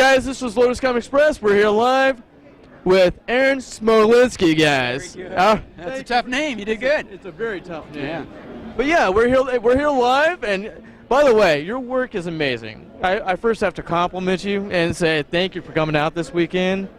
guys, this was Lotus Comics Express. We're here live with Aaron Smolinski, guys. That's a tough name. You did good. It's a very tough name. Yeah. But yeah, we're here live, and by the way, your work is amazing. I first have to compliment you and say thank you for coming out this weekend.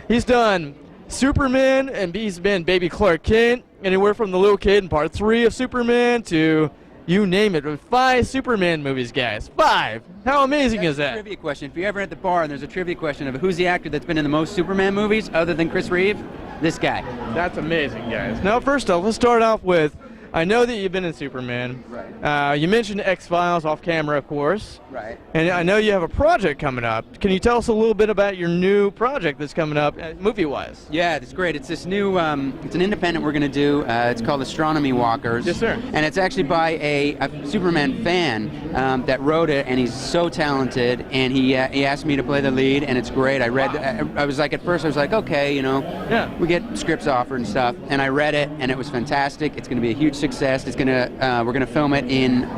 He's done Superman, and he's been Baby Clark Kent, anywhere from the little kid in part 3 of Superman to you name it. 5 Superman movies, guys. 5. How amazing is that? Trivia question. If you're ever at the bar and there's a trivia question of who's the actor that's been in the most Superman movies other than Chris Reeve, this guy. That's amazing, guys. Now, first off, let's start off with, I know that you've been in Superman. Right. You mentioned X-Files off camera, of course. Right. And I know you have a project coming up. Can you tell us a little bit about your new project that's coming up, movie-wise? Yeah, it's great. It's this new, it's an independent we're going to do. It's called Astronomy Walkers. Yes, sir. And it's actually by a Superman fan that wrote it, and he's so talented. And he asked me to play the lead, and it's great. I read, I was like, at first I was like, okay, you know, yeah, we get scripts offered and stuff. And I read it, and it was fantastic. It's going to be a huge success. It's gonna we're gonna film it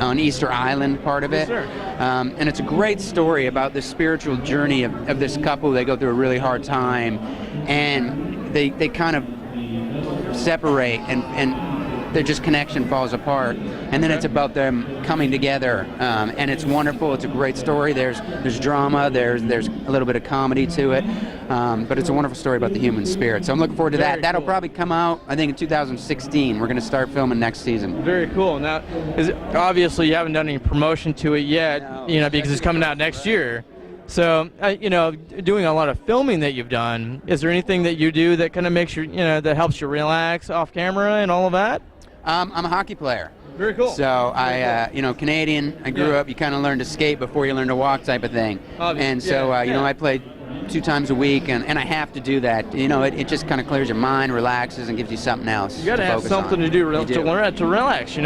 on Easter Island, part of it. Yes, sir. And it's a great story about the spiritual journey of this couple. They go through a really hard time, and they kind of separate, and their just connection falls apart. And then it's about them coming together, and it's wonderful. It's a great story. There's drama. There's a little bit of comedy to it, but it's a wonderful story about the human spirit. So I'm looking forward to that. That'll probably come out, I think, in 2016. We're going to start filming next season. Very cool. Now, obviously you haven't done any promotion to it yet, No, because it's coming out next year. So, doing a lot of filming that you've done, is there anything that you do that kind of makes you, that helps you relax off camera and all of that? I'm a hockey player. Very cool. So Canadian. I grew up. You kind of learn to skate before you learn to walk, type of thing. And so, I play 2 times a week, and I have to do that. It just kind of clears your mind, relaxes, and gives you something else. You got to have something to do to relax,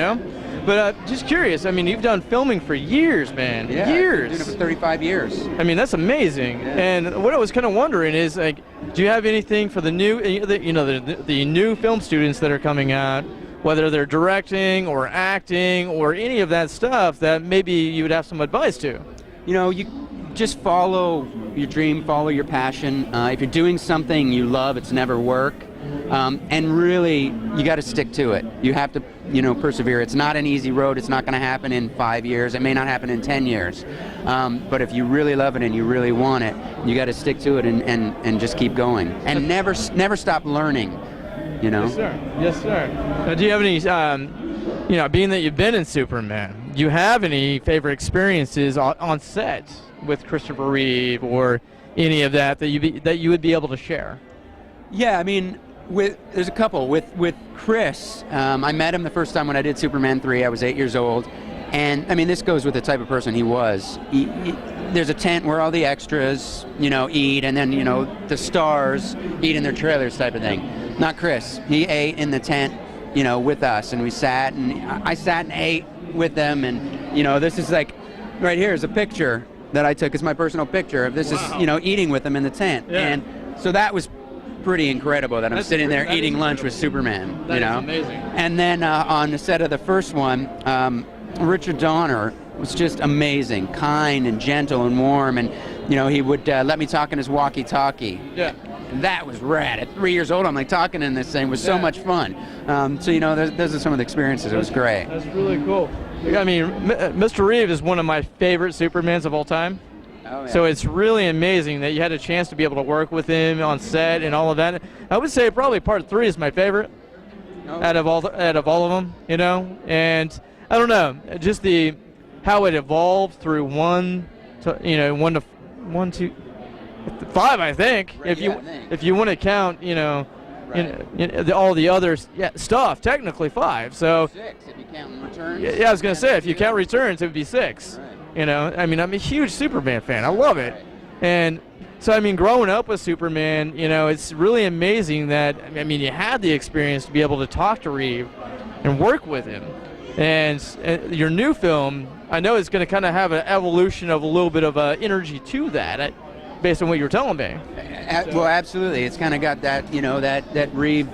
But just curious. I mean, you've done filming for years, man. Yeah, years. I've been doing it for 35 years. I mean, that's amazing. Yeah. And what I was kind of wondering is, like, do you have anything for the new, the new film students that are coming out, whether they're directing or acting or any of that stuff, that maybe you would have some advice to? You just follow your dream, follow your passion. If you're doing something you love, it's never work. And really, you got to stick to it. You have to, persevere. It's not an easy road. It's not going to happen in 5 years. It may not happen in 10 years. But if you really love it and you really want it, you got to stick to it and just keep going. And never stop learning. Yes, sir. Yes, sir. Now, do you have any, being that you've been in Superman, do you have any favorite experiences on set with Christopher Reeve or any of that you would be able to share? Yeah, I mean, there's a couple. With Chris, I met him the first time when I did Superman 3. I was 8 years old. And, I mean, this goes with the type of person he was. There's a tent where all the extras, eat, and then, the stars eat in their trailers, type of thing. Not Chris. He ate in the tent, with us, and we sat, and I sat and ate with them, and, this is like, right here is a picture that I took. It's my personal picture of this. Wow. Is, eating with them in the tent. Yeah. And so that was pretty incredible that I'm sitting there eating lunch with Superman, That is amazing. And then on the set of the first one, Richard Donner was just amazing, kind and gentle and warm, and he would let me talk in his walkie-talkie. Yeah. That was rad. At 3 years old, I'm like talking in this thing. It was so much fun. So those are some of the experiences. It was great. That's really cool. I mean, Mr. Reeve is one of my favorite Supermans of all time. Oh, yeah. So it's really amazing that you had a chance to be able to work with him on set and all of that. I would say probably part 3 is my favorite out of all of them. And I don't know, just how it evolved through 1 to 5, I think. Right, if you want to count, all the other stuff, technically 5. So 6 if you count returns. Yeah, I was gonna say if you count returns, it would be 6. Right. I mean, I'm a huge Superman fan. I love it, and so I mean, growing up with Superman, it's really amazing that you had the experience to be able to talk to Reeve and work with him. And your new film, I know it's going to kind of have an evolution of a little bit of energy to that, based on what you were telling me. Well, absolutely. It's kind of got that, that Reeve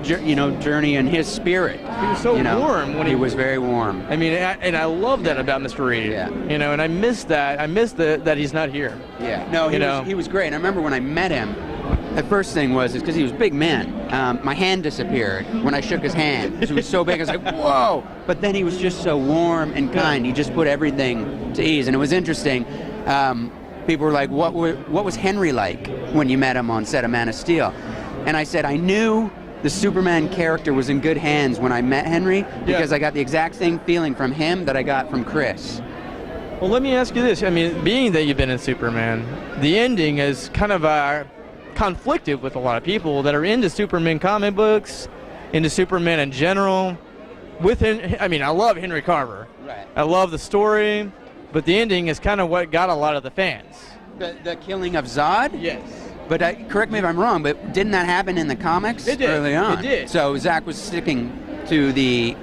journey in his spirit. He was so warm when he was very warm. I mean, and I love that about Mr. Reed. Yeah. And I miss that. I miss that he's not here. Yeah. No, he was great. And I remember when I met him, the first thing was because he was a big man. My hand disappeared when I shook his hand. He was so big. I was like, whoa! But then he was just so warm and kind. He just put everything to ease, and it was interesting. People were like, what was Henry like when you met him on set of Man of Steel? And I said, I knew the Superman character was in good hands when I met Henry because I got the exact same feeling from him that I got from Chris. Well, let me ask you this. I mean, being that you've been in Superman, the ending is kind of conflicted with a lot of people that are into Superman comic books, into Superman in general. I love Henry Carver. Right. I love the story, but the ending is kind of what got a lot of the fans. The killing of Zod? Yes. But correct me if I'm wrong, but didn't that happen in the comics early on? It did. So Zach was sticking to the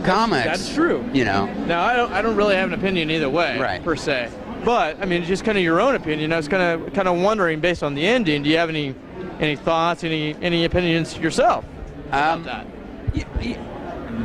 comics. That's true. Now, I don't really have an opinion either way, per se. But I mean, just kind of your own opinion. I was kind of wondering, based on the ending, do you have any thoughts, any opinions yourself about that?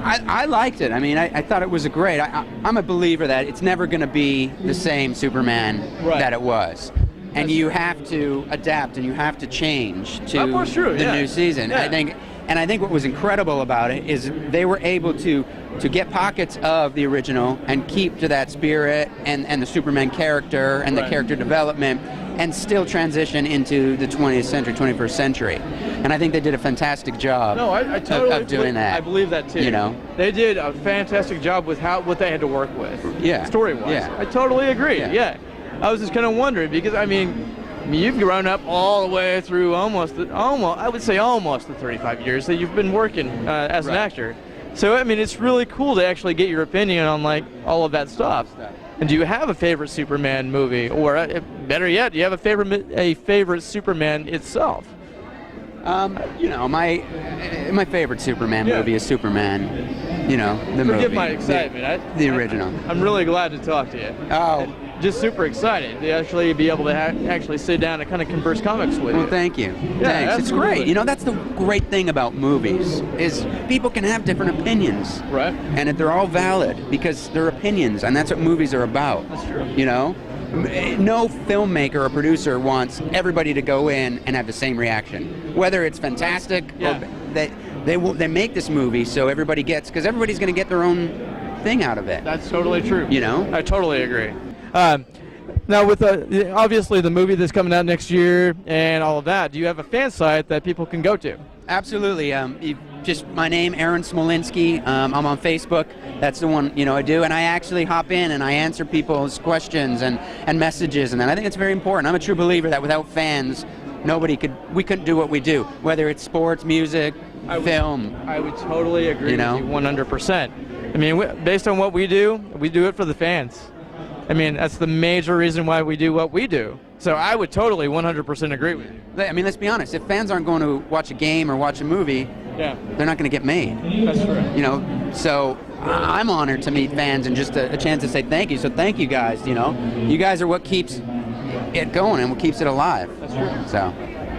I liked it. I mean, I thought it was great. I'm a believer that it's never going to be the same Superman that it was. And you have to adapt and you have to change to the new season. Yeah. I think what was incredible about it is they were able to get pockets of the original and keep to that spirit and the Superman character and the character development and still transition into the 20th century, 21st century. And I think they did a fantastic job I totally of doing that. I believe that too. They did a fantastic job with what they had to work with. Story-wise. Yeah. I totally agree. Yeah. I was just kind of wondering because I mean, you've grown up all the way through almost the 35 years that you've been working as an actor. So I mean, it's really cool to actually get your opinion on like all of that stuff. And do you have a favorite Superman movie, or better yet, do you have a favorite Superman itself? My favorite Superman movie is Superman. The movie. Forgive my excitement. The original. I'm really glad to talk to you. Oh. Just super excited to actually be able to actually sit down and kind of converse comics with you. Well, thank you. Yeah, Thanks. It's great. That's the great thing about movies is people can have different opinions. Right. And they're all valid because they're opinions, and that's what movies are about. That's true. No filmmaker or producer wants everybody to go in and have the same reaction, whether it's fantastic or they make this movie so everybody gets, because everybody's going to get their own thing out of it. That's totally true. I totally agree. Now, with obviously the movie that's coming out next year and all of that, do you have a fan site that people can go to? Absolutely. Just my name, Aaron Smolinski. I'm on Facebook. That's the one I do, and I actually hop in and I answer people's questions and messages, and then I think it's very important. I'm a true believer that without fans, we couldn't do what we do, whether it's sports, music, film. I would totally agree with you 100%. I mean, based on what we do it for the fans. I mean, that's the major reason why we do what we do. So I would totally 100% agree with you. I mean, let's be honest. If fans aren't going to watch a game or watch a movie, they're not going to get made. That's true. So I'm honored to meet fans and just a chance to say thank you. So thank you guys. You guys are what keeps it going and what keeps it alive. That's true. So.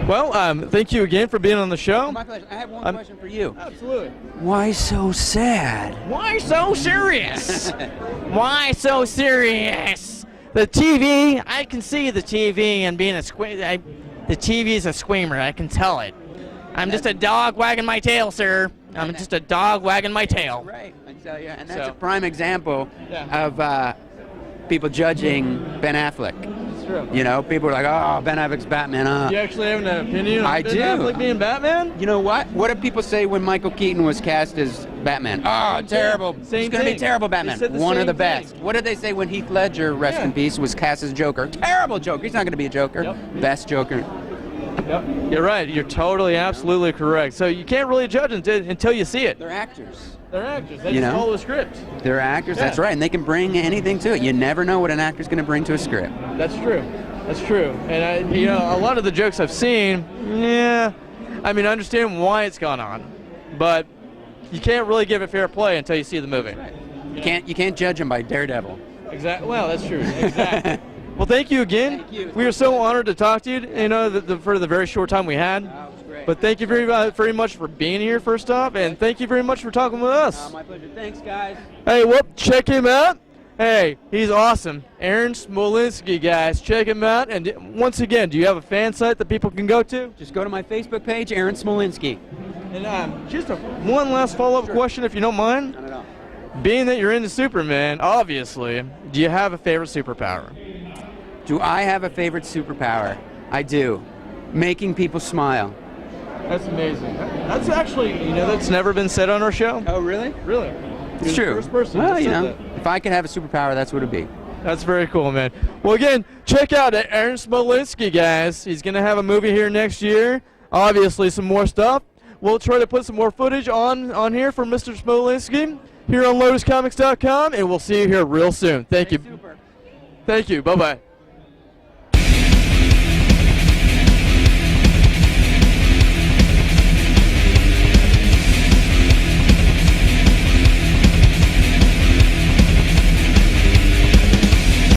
Well, thank you again for being on the show. My pleasure. I have one question for you. Absolutely. Why so sad? Why so serious? Why so serious? The TV, I can see the TV and being the TV is a screamer. I can tell it. I'm just a dog wagging my tail, sir. I'm just a dog wagging my tail. Right, I tell you. And that's a prime example of people judging Ben Affleck. True. People are like, oh, Ben Affleck's Batman. Do you actually have an opinion on Ben Affleck being Batman? You know what? What did people say when Michael Keaton was cast as Batman? Oh, terrible. It's going to be terrible Batman. One of the best. What did they say when Heath Ledger, rest in peace, was cast as Joker? Terrible Joker. He's not going to be a Joker. Best Joker. Yep. You're right. You're totally, absolutely correct. So you can't really judge until you see it. They're actors. They're actors. They just follow the script. They're actors. That's right. And they can bring anything to it. You never know what an actor's going to bring to a script. That's true. That's true. And a lot of the jokes I've seen, I mean, I understand why it's gone on, but you can't really give it fair play until you see the movie. Right. You can't judge them by Daredevil. Exactly. Well, that's true. Exactly. Well, thank you again. Thank you. We are so honored to talk to you. For the very short time we had. It was great. But thank you very much for being here, first off, and thank you very much for talking with us. My pleasure. Thanks, guys. Hey, check him out. Hey, he's awesome. Aaron Smolinski, guys. Check him out. And once again, do you have a fan site that people can go to? Just go to my Facebook page, Aaron Smolinski. And just one last follow-up question, if you don't mind. Not at all. Being that you're into Superman, obviously, do you have a favorite superpower? Do I have a favorite superpower? I do. Making people smile. That's amazing. That's actually, that's never been said on our show. Oh, really? Really? It's true. First person Well, to you say know, that. if I could have a superpower, that's what it'd be. That's very cool, man. Well, again, check out Aaron Smolinski, guys. He's going to have a movie here next year. Obviously, some more stuff. We'll try to put some more footage on here for Mr. Smolinski here on LotusComics.com, and we'll see you here real soon. Thank you. Super. Thank you. Bye-bye.